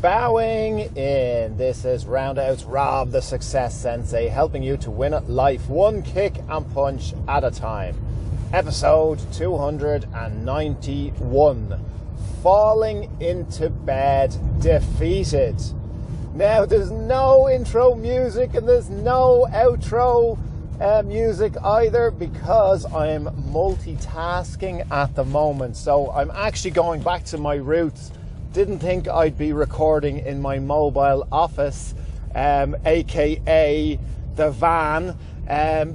bowing in. This is Roundouts Rob, the Success Sensei, helping you to win at life one kick and punch at a time. Episode 291. Falling into bed defeated. Now, there's no intro music and there's no outro music either because I'm multitasking at the moment. So I'm actually going back to my roots. Didn't think I'd be recording in my mobile office, aka the van.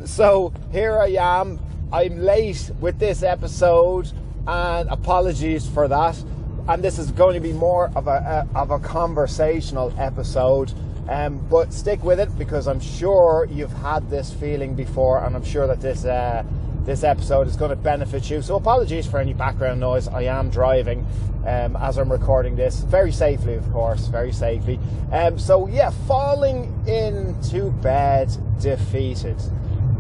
So here I am. I'm late with this episode, and apologies for that. And this is going to be more of a conversational episode. But stick with it because I'm sure you've had this feeling before, and I'm sure that this episode is going to benefit you. So apologies for any background noise. I am driving as I'm recording this, very safely, of course, very safely. So yeah, falling into bed defeated.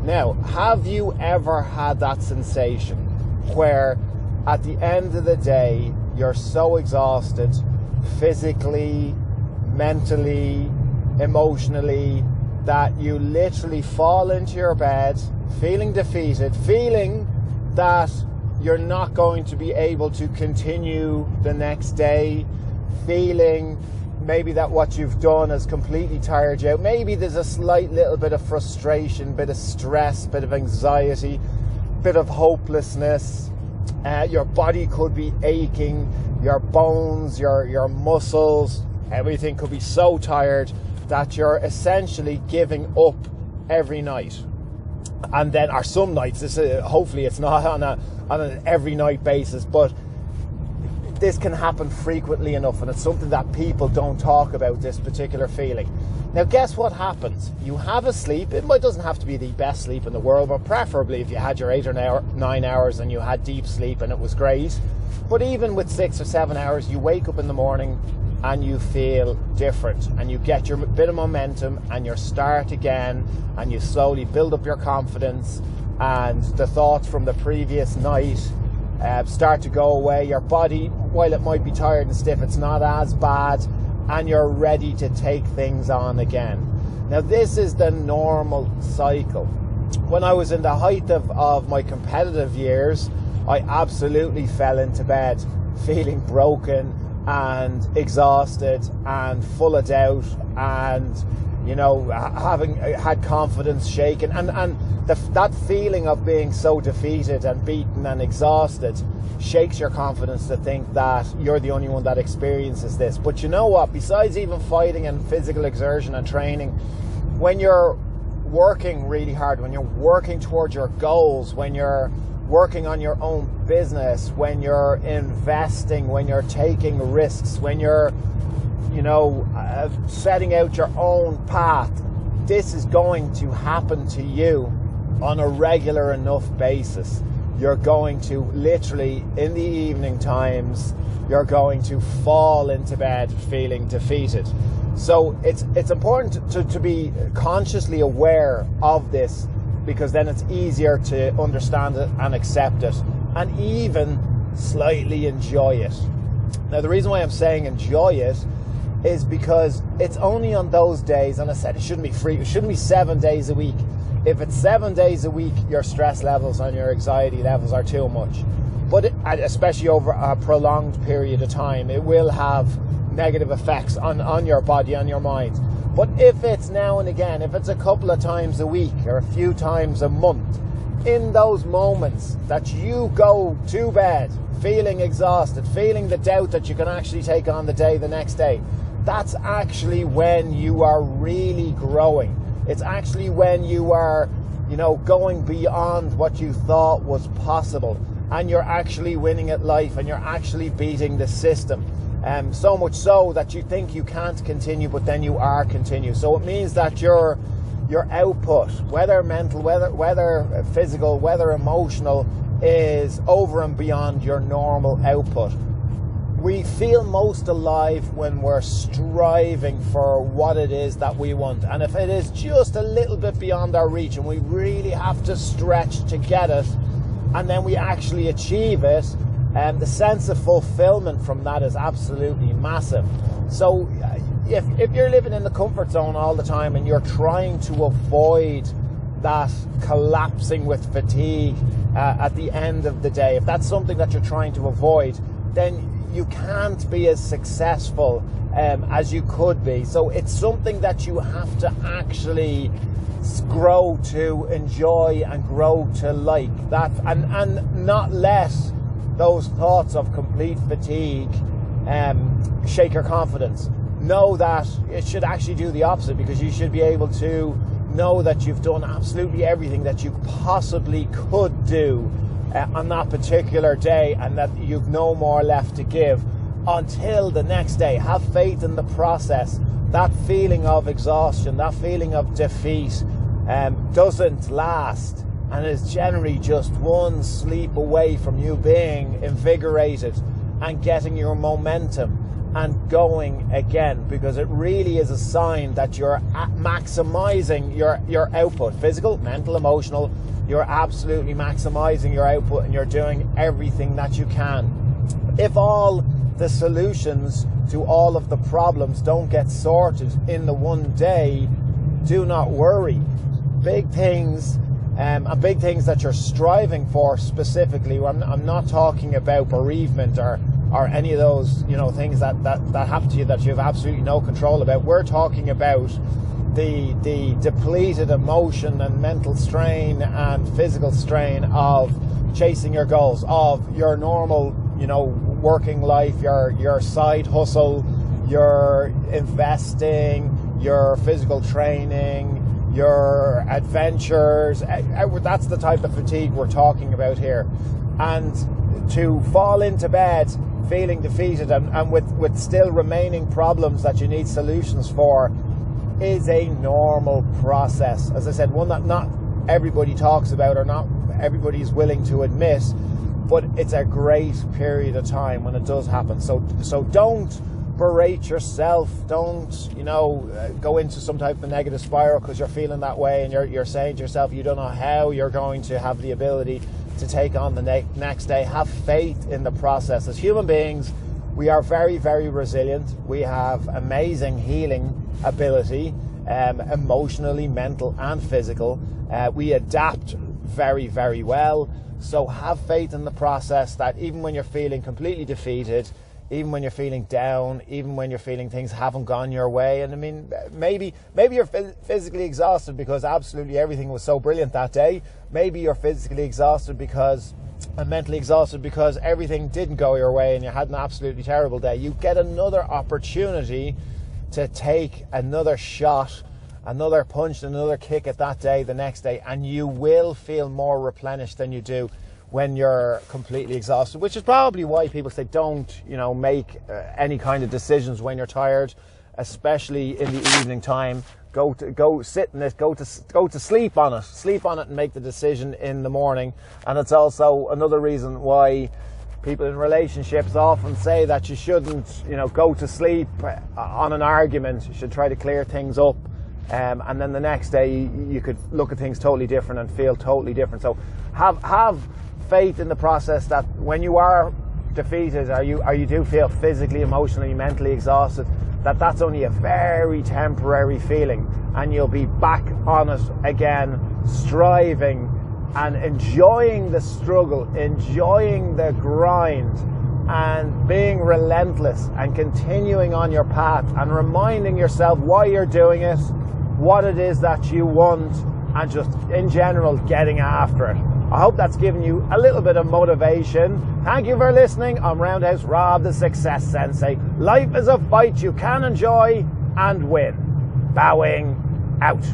Now, have you ever had that sensation where at the end of the day you're so exhausted, physically, mentally, emotionally, that you literally fall into your bed feeling defeated, feeling that you're not going to be able to continue the next day, feeling maybe that what you've done has completely tired you out. Maybe there's a slight little bit of frustration, bit of stress, bit of anxiety, bit of hopelessness. Your body could be aching, your bones, your muscles, everything could be so tired that you're essentially giving up every night. And then, or some nights, hopefully it's not on an every night basis, but this can happen frequently enough, and it's something that people don't talk about, this particular feeling. Now, guess what happens? You have a sleep. It doesn't have to be the best sleep in the world, but preferably if you had your 8 or 9 hours and you had deep sleep and it was great. But even with 6 or 7 hours, you wake up in the morning and you feel different, and you get your bit of momentum and you start again, and you slowly build up your confidence, and the thoughts from the previous night start to go away. Your body, while it might be tired and stiff, it's not as bad, and you're ready to take things on again. Now, this is the normal cycle. When I was in the height of my competitive years, I absolutely fell into bed feeling broken and exhausted and full of doubt, and having had confidence shaken, and that feeling of being so defeated and beaten and exhausted shakes your confidence to think that you're the only one that experiences this. But you know what? Besides even fighting and physical exertion and training, when you're working really hard, when you're working towards your goals, when you're working on your own business, when you're investing, when you're taking risks, when you're setting out your own path, this is going to happen to you on a regular enough basis. You're going to literally, in the evening times, you're going to fall into bed feeling defeated. So it's important to be consciously aware of this, because then it's easier to understand it and accept it, and even slightly enjoy it. Now, the reason why I'm saying enjoy it is because it's only on those days, and I said it shouldn't be 7 days a week. If it's 7 days a week, your stress levels and your anxiety levels are too much. But especially over a prolonged period of time, it will have negative effects on your body, on your mind. But if it's now and again, if it's a couple of times a week or a few times a month, in those moments that you go to bed feeling exhausted, feeling the doubt that you can actually take on the day the next day, that's actually when you are really growing. It's actually when you are, going beyond what you thought was possible, and you're actually winning at life, and you're actually beating the system. So much so that you think you can't continue, but then you are continue. So it means that your output, whether mental, whether physical, whether emotional, is over and beyond your normal output. We feel most alive when we're striving for what it is that we want. And if it is just a little bit beyond our reach and we really have to stretch to get it, and then we actually achieve it, the sense of fulfillment from that is absolutely massive. So if you're living in the comfort zone all the time and you're trying to avoid that collapsing with fatigue at the end of the day, if that's something that you're trying to avoid, then you can't be as successful as you could be. So it's something that you have to actually grow to enjoy and grow to like that, and not let those thoughts of complete fatigue shake your confidence. Know that it should actually do the opposite, because you should be able to know that you've done absolutely everything that you possibly could do on that particular day, and that you've no more left to give until the next day. Have faith in the process. That feeling of exhaustion, that feeling of defeat doesn't last, and is generally just one sleep away from you being invigorated and getting your momentum and going again, because it really is a sign that you're maximizing your output, physical, mental, emotional. You're absolutely maximizing your output, and you're doing everything that you can. If all the solutions to all of the problems don't get sorted in the one day, do not worry. Big things and big things that you're striving for specifically. I'm not talking about bereavement or any of those things that happen to you that you have absolutely no control about. We're talking about the depleted emotion and mental strain and physical strain of chasing your goals, of your normal working life, your side hustle, your investing, your physical training, your adventures. That's the type of fatigue we're talking about here. And to fall into bed feeling defeated and with still remaining problems that you need solutions for is a normal process. As I said, one that not everybody talks about or not everybody is willing to admit, but it's a great period of time when it does happen. So don't berate yourself. Don't go into some type of negative spiral because you're feeling that way, and you're saying to yourself you don't know how you're going to have the ability to take on the next day. Have faith in the process. As human beings, we are very, very resilient. We have amazing healing ability, emotionally, mental and physical. We adapt very, very well. So have faith in the process, that even when you're feeling completely defeated, even when you're feeling down, even when you're feeling things haven't gone your way, and I mean, maybe you're physically exhausted because absolutely everything was so brilliant that day. Maybe you're physically exhausted and mentally exhausted because everything didn't go your way and you had an absolutely terrible day. You get another opportunity to take another shot, another punch, another kick at that day the next day, and you will feel more replenished than you do when you're completely exhausted, which is probably why people say don't make any kind of decisions when you're tired, especially in the evening time. Go sit in it, go to sleep on it and make the decision in the morning. And it's also another reason why people in relationships often say that you shouldn't go to sleep on an argument. You should try to clear things up, and then the next day you could look at things totally different and feel totally different. So have faith in the process, that when you are defeated or you do feel physically, emotionally, mentally exhausted, that's only a very temporary feeling, and you'll be back on it again, striving and enjoying the struggle, enjoying the grind, and being relentless and continuing on your path, and reminding yourself why you're doing it, what it is that you want, and just in general getting after it. I hope that's given you a little bit of motivation. Thank you for listening. I'm Roundhouse Rob, the Success Sensei. Life is a fight you can enjoy and win. Bowing out.